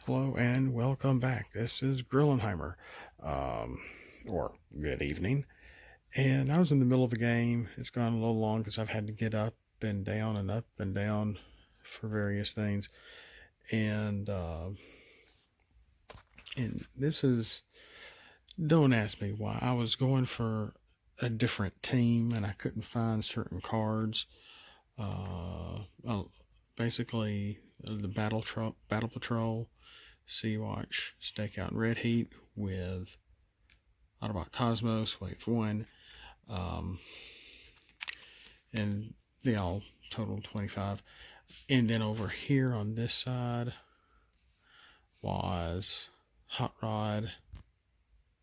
Hello and welcome back. This is Grillenheimer, or good evening. And I was in the middle of a game. It's gone a little long because I've had to get up and down for various things. And this is, don't ask me why. I was going for a different team and I couldn't find certain cards. Basically, the Battle Patrol, Sea Watch, Stakeout, and Red Heat with Autobot Cosmos, Wave 1. And they all totaled 25. And then over here on this side was Hot Rod,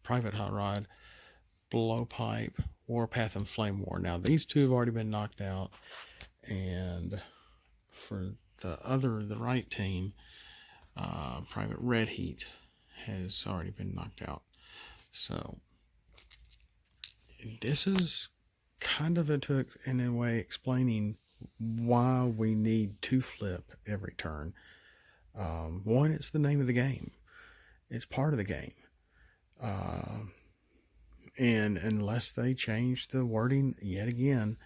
Private Hot Rod, Blowpipe, Warpath, and Flame War. Now, these two have already been knocked out. And for the right team, Private Red Heat has already been knocked out. So this is kind of in a way explaining why we need to flip every turn. One, it's the name of the game. It's part of the game. And unless they change the wording yet again,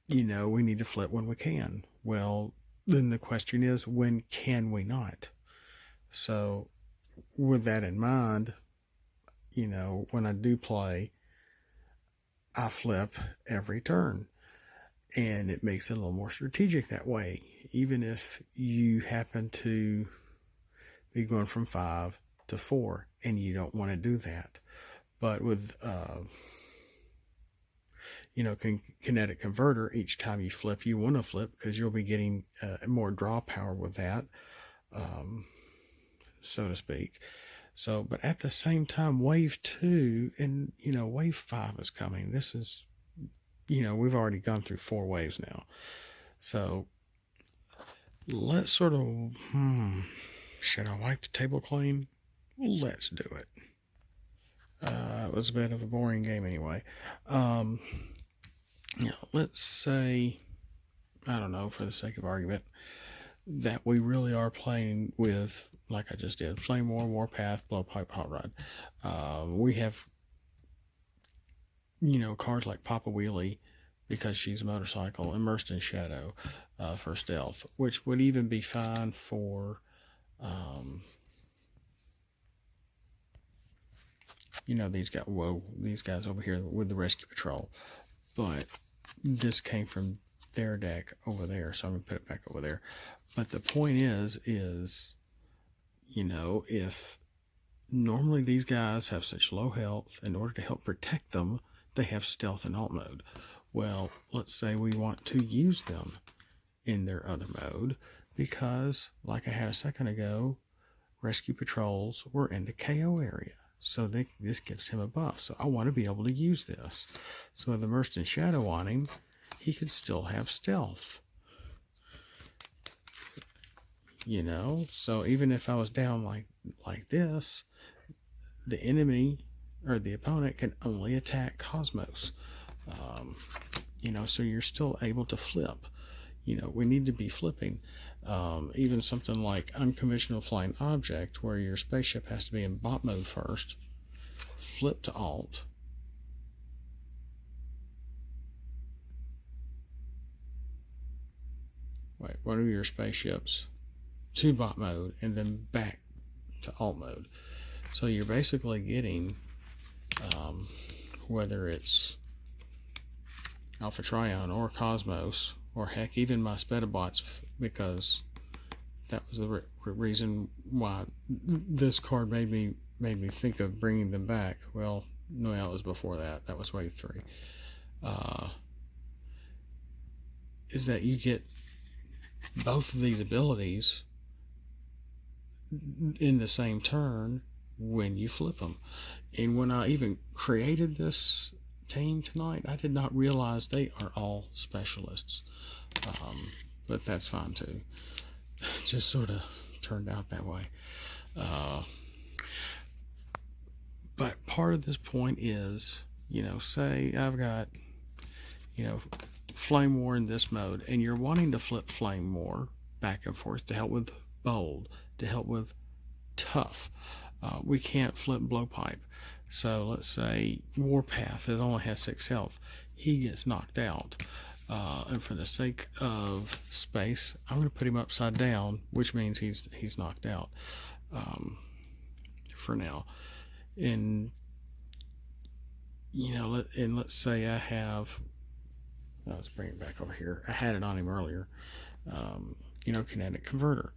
we need to flip when we can. Well, then the question is, when can we not? So with that in mind, when I do play, I flip every turn. And it makes it a little more strategic that way. Even if you happen to be going from 5 to 4 and you don't want to do that. But with, kinetic converter, each time you flip, you want to flip because you'll be getting more draw power with that, so to speak. So, but at the same time, wave 2 and, wave 5 is coming. This is, we've already gone through 4 waves now. So let's sort of, should I wipe the table clean? Let's do it. It was a bit of a boring game anyway. Let's say, I don't know, for the sake of argument, that we really are playing with, like I just did, Flame War, Warpath, Blowpipe, Hot Rod. We have, cards like Papa Wheelie, because she's a motorcycle, Immersed in Shadow for stealth, which would even be fine for, these guys over here with the Rescue Patrol. But this came from their deck over there, so I'm going to put it back over there. But the point is, if normally these guys have such low health, in order to help protect them, they have stealth and alt mode. Well, let's say we want to use them in their other mode because, like I had a second ago, Rescue Patrols were in the KO area. So this gives him a buff. So I want to be able to use this. So with Immersed in Shadow on him, he could still have stealth. So even if I was down like this, the enemy or the opponent can only attack Cosmos. So you're still able to flip. We need to be flipping. Even something like Unconventional Flying Object, where your spaceship has to be in bot mode first, flip to alt, one of your spaceships to bot mode, and then back to alt mode. So you're basically getting, whether it's Alpha Trion or Cosmos, or heck, even my Spetabots, because that was the reason why this card made me think of bringing them back. Well, no, that was before that. That was wave 3. Is that you get both of these abilities in the same turn when you flip them. And when I even created this team tonight, I did not realize they are all specialists. But that's fine too. Just sort of turned out that way. But part of this point is, say I've got, Flame War in this mode, and you're wanting to flip Flame War back and forth to help with bold to help with tough. We can't flip blowpipe. So let's say Warpath, it only has 6 health. He gets knocked out. And for the sake of space, I'm going to put him upside down, which means he's knocked out for now. And let's say I have. Let's bring it back over here. I had it on him earlier. Kinetic converter.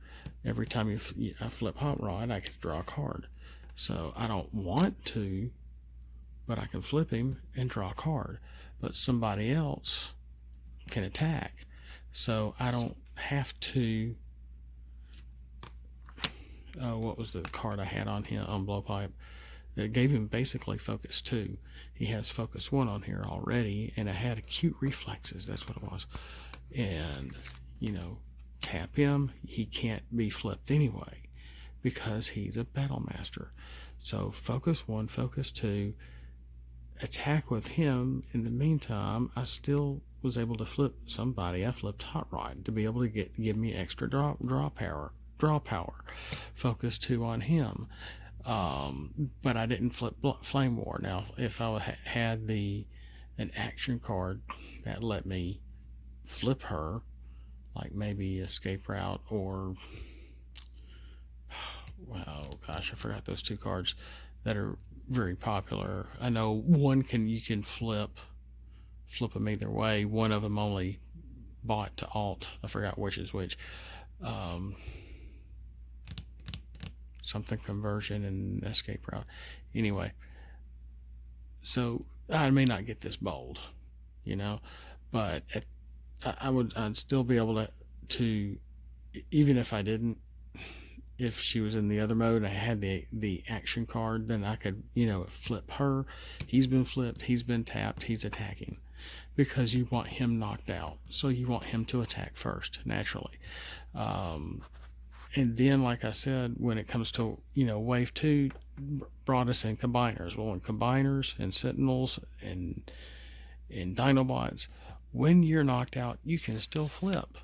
Every time I flip Hot Rod, I can draw a card. So I don't want to, but I can flip him and draw a card. But somebody else can attack, so I don't have to. What was the card I had on him on Blowpipe? It gave him basically focus 2. He has focus 1 on here already, and I had acute reflexes. That's what it was. And tap him. He can't be flipped anyway because he's a battle master. So focus 1, focus 2, attack with him. In the meantime, I still was able to flip somebody. I flipped Hot Rod to be able to give me extra draw power. Focus 2 on him. But I didn't flip Flame War. Now, if I had an action card that let me flip her, like maybe Escape Route or oh gosh, I forgot those 2 cards that are very popular. I know one you can flip them either way. One of them only bought to alt. I forgot which is which. Something Conversion and Escape Route. Anyway, so I may not get this bold, but I'd still be able to even if I didn't. If she was in the other mode and I had the action card, then I could, flip her. He's been flipped. He's been tapped. He's attacking because you want him knocked out. So you want him to attack first, naturally. And then, like I said, when it comes to, wave 2 brought us in combiners. Well, in combiners and sentinels and Dinobots, when you're knocked out, you can still flip.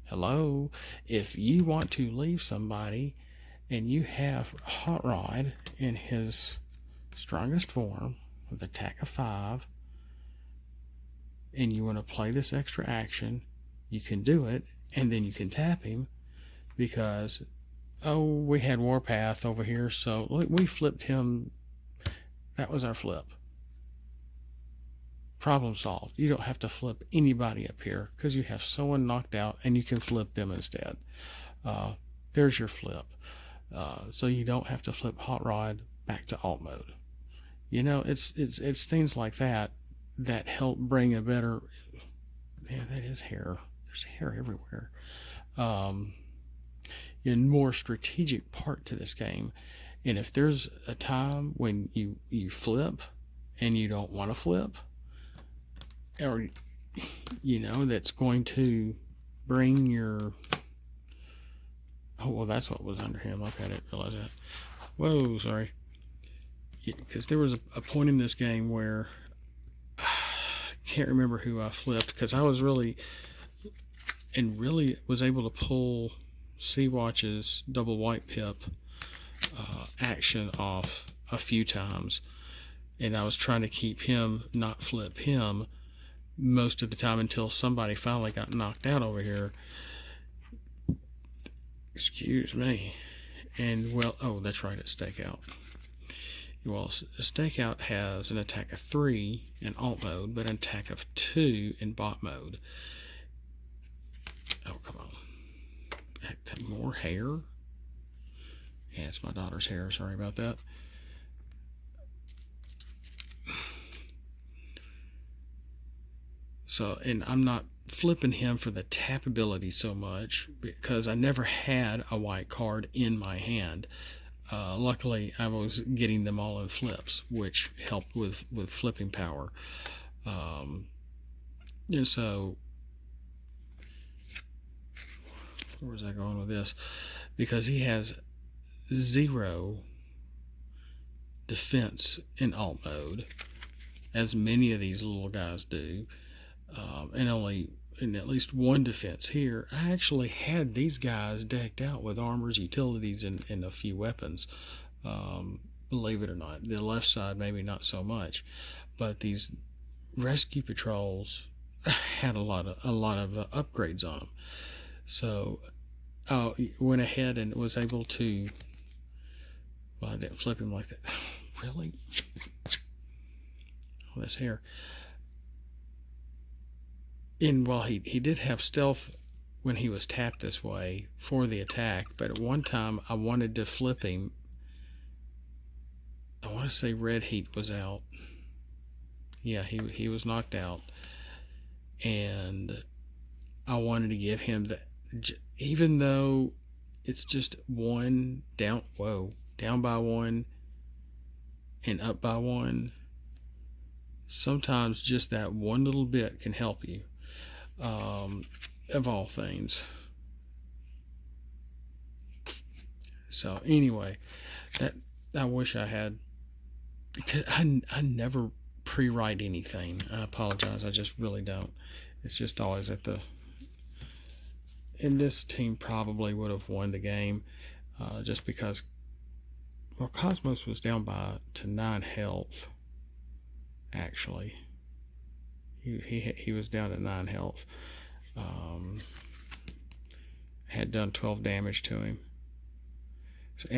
Hello, if you want to leave somebody and you have Hot Rod in his strongest form with attack of 5 and you want to play this extra action, you can do it, and then you can tap him because we had Warpath over here, so we flipped him. That was our flip. Problem solved. You don't have to flip anybody up here because you have someone knocked out and you can flip them instead. There's your flip. So you don't have to flip Hot Rod back to alt mode. It's things like that help bring a better. Yeah, that is hair. There's hair everywhere. A more strategic part to this game. And if there's a time when you flip and you don't want to flip, or that's going to bring your that's what was under him. Okay, I didn't realize that. Whoa, sorry. Because there was a point in this game where I can't remember who I flipped because I was really was able to pull Sea-Watch's double white pip action off a few times, and I was trying to keep him, not flip him most of the time until somebody finally got knocked out over here. Excuse me. And that's right, it's Stakeout. Well, Stakeout has an attack of 3 in alt mode, but an attack of 2 in bot mode. Oh, come on. More hair? Yeah, it's my daughter's hair. Sorry about that. So, and I'm not flipping him for the tap ability so much because I never had a white card in my hand. Luckily, I was getting them all in flips, which helped with flipping power. And so, where was I going with this? Because he has 0 defense in alt mode, as many of these little guys do, and only in at least one defense here, I actually had these guys decked out with armors, utilities, and a few weapons. Believe it or not, the left side maybe not so much, but these rescue patrols had a lot of upgrades on them. So I went ahead and was able to. Well, I didn't flip him like that. Really? Oh, this hair. And while he did have stealth when he was tapped this way for the attack, but at one time I wanted to flip him. I want to say Red Heat was out. Yeah, he was knocked out. And I wanted to give him the, even though it's just one down, down by one and up by one, sometimes just that one little bit can help you, of all things. So anyway, that I wish I had, because I never pre-write anything. I apologize, I just really don't. It's just always at the, and this team probably would have won the game, just because, well, Cosmos was down to 9 health. Actually, he was down to 9 health. Had done 12 damage to him. So,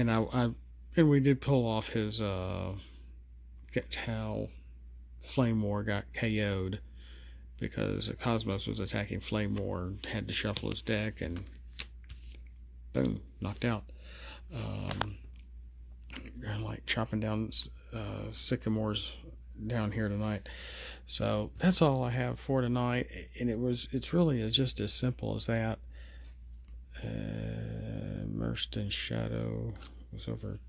and we did pull off his that's how Flame War got KO'd, because Cosmos was attacking Flame War, had to shuffle his deck, and boom, knocked out. I'm like chopping down sycamores down here tonight. So that's all I have for tonight, and it's really just as simple as that. Immersed in Shadow was over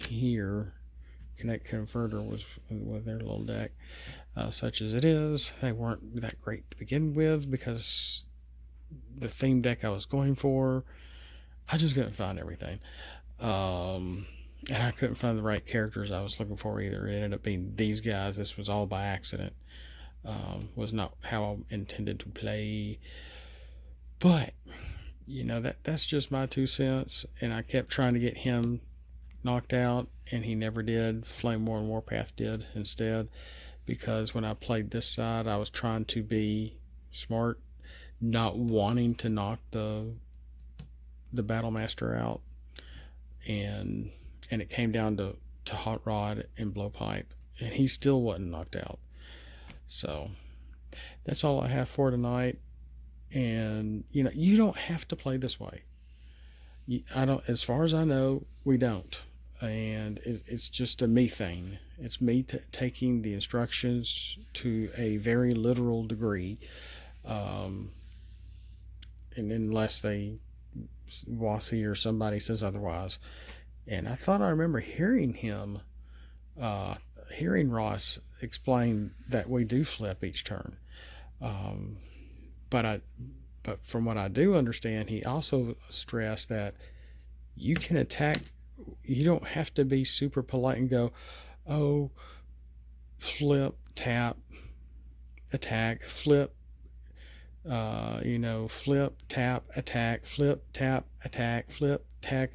here. Connect Converter was with their little deck. Such as it is, they weren't that great to begin with, because the theme deck I was going for, I just couldn't find everything. And I couldn't find the right characters I was looking for either. It ended up being these guys. This was all by accident. Was not how I intended to play. But, you know, that's just my 2 cents. And I kept trying to get him knocked out, and he never did. Flame War and Warpath did instead. Because when I played this side, I was trying to be smart, not wanting to knock the Battle Master out. And it came down to Hot Rod and Blowpipe, and he still wasn't knocked out. So that's all I have for tonight. And you know, you don't have to play this way. I don't, as far as I know, we don't. And it's just a me thing. It's me taking the instructions to a very literal degree, and unless WotC or somebody says otherwise. And I thought I remember hearing Ross explain that we do flip each turn. But from what I do understand, he also stressed that you can attack. You don't have to be super polite and go, oh, flip, tap, attack, flip, flip, tap, attack, flip, tap, attack, flip, attack,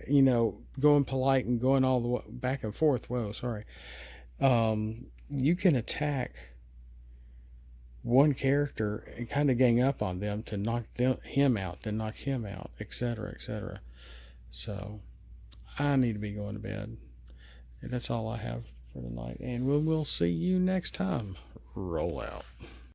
going polite and going all the way back and forth. Whoa, sorry. You can attack one character and kind of gang up on them to knock him out, then knock him out, etc., etc. So I need to be going to bed. And that's all I have for tonight. And we'll see you next time. Roll out.